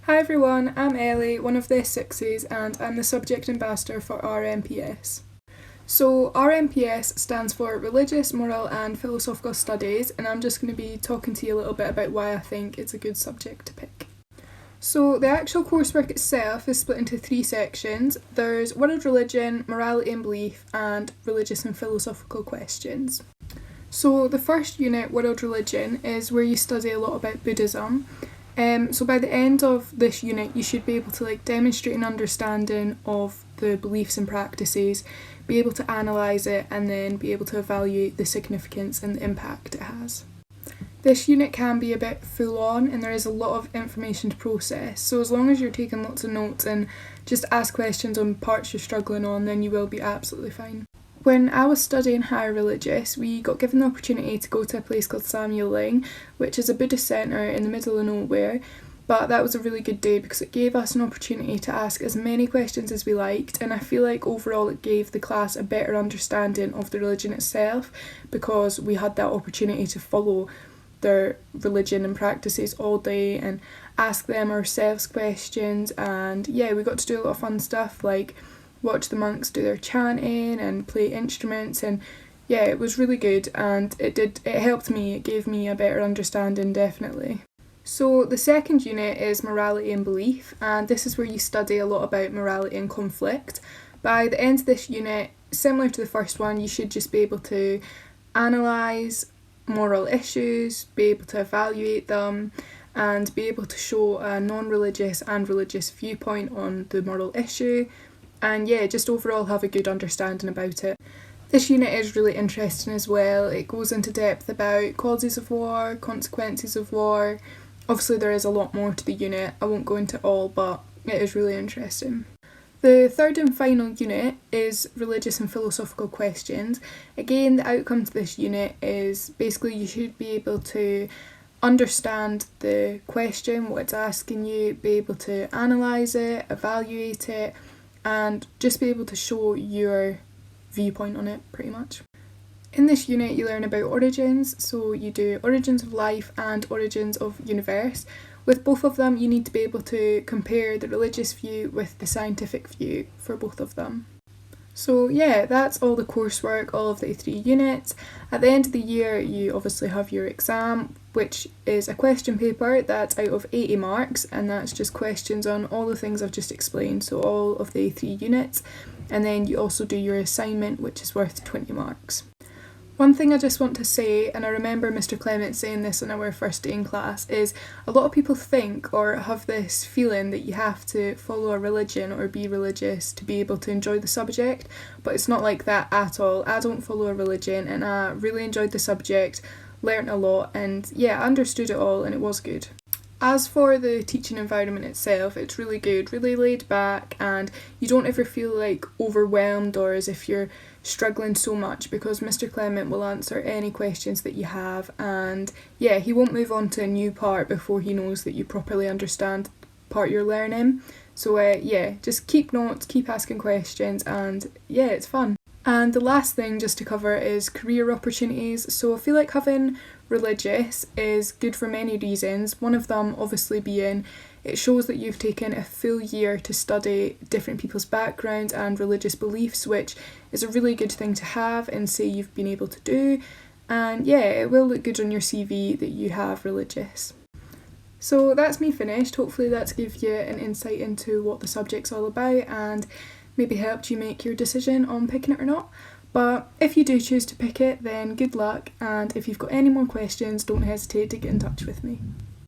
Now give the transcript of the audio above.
Hi everyone, I'm Ellie, one of the Sixes, and I'm the subject ambassador for RMPS. So RMPS stands for Religious, Moral and Philosophical Studies, and I'm just going to be talking to you a little bit about why I think it's a good subject to pick. So the actual coursework itself is split into 3 sections. There's World Religion, Morality and Belief, and Religious and Philosophical Questions. So the first unit, World Religion, is where you study a lot about Buddhism. So by the end of this unit, you should be able to demonstrate an understanding of the beliefs and practices, be able to analyse it, and then be able to evaluate the significance and the impact it has. This unit can be a bit full on and there is a lot of information to process, so as long as you're taking lots of notes and just ask questions on parts you're struggling on, then you will be absolutely fine. When I was studying higher religious, we got given the opportunity to go to a place called Samuel Ling, which is a Buddhist centre in the middle of nowhere, but that was a really good day because it gave us an opportunity to ask as many questions as we liked, and I feel like overall it gave the class a better understanding of the religion itself because we had that opportunity to follow their religion and practices all day and ask them ourselves questions, and yeah, we got to do a lot of fun stuff like watch the monks do their chanting and play instruments, and yeah, it was really good and it helped me, it gave me a better understanding definitely. So the second unit is Morality and Belief, and this is where you study a lot about morality and conflict. By the end of this unit, similar to the first one, you should just be able to analyse moral issues, be able to evaluate them, and be able to show a non-religious and religious viewpoint on the moral issue, and yeah, just overall have a good understanding about it. This unit is really interesting as well. It goes into depth about causes of war, consequences of war. Obviously there is a lot more to the unit, I won't go into all, but it is really interesting. The third and final unit is Religious and Philosophical Questions. Again, the outcome to this unit is basically you should be able to understand the question, what it's asking you, be able to analyse it, evaluate it, and just be able to show your viewpoint on it, pretty much. In this unit you learn about origins, so you do origins of life and origins of universe. With both of them you need to be able to compare the religious view with the scientific view for both of them. So yeah, that's all the coursework, all of the 3 units. At the end of the year you obviously have your exam, which is a question paper that's out of 80 marks, and that's just questions on all the things I've just explained, so all of the 3 units, and then you also do your assignment, which is worth 20 marks. One thing I just want to say, and I remember Mr. Clement saying this on our first day in class, is a lot of people think or have this feeling that you have to follow a religion or be religious to be able to enjoy the subject, but it's not like that at all. I don't follow a religion and I really enjoyed the subject, learnt a lot, and yeah, I understood it all and it was good. As for the teaching environment itself, it's really good, really laid back, and you don't ever feel overwhelmed or as if you're struggling so much because Mr. Clement will answer any questions that you have, and yeah, he won't move on to a new part before he knows that you properly understand the part you're learning. So yeah, just keep notes, keep asking questions, and yeah, it's fun. And the last thing just to cover is career opportunities. So I feel like having religious is good for many reasons. One of them obviously being it shows that you've taken a full year to study different people's backgrounds and religious beliefs, which is a really good thing to have and say you've been able to do. And yeah, it will look good on your CV that you have religious. So that's me finished. Hopefully that's give you an insight into what the subject's all about and maybe helped you make your decision on picking it or not. But if you do choose to pick it, then good luck, and if you've got any more questions, don't hesitate to get in touch with me.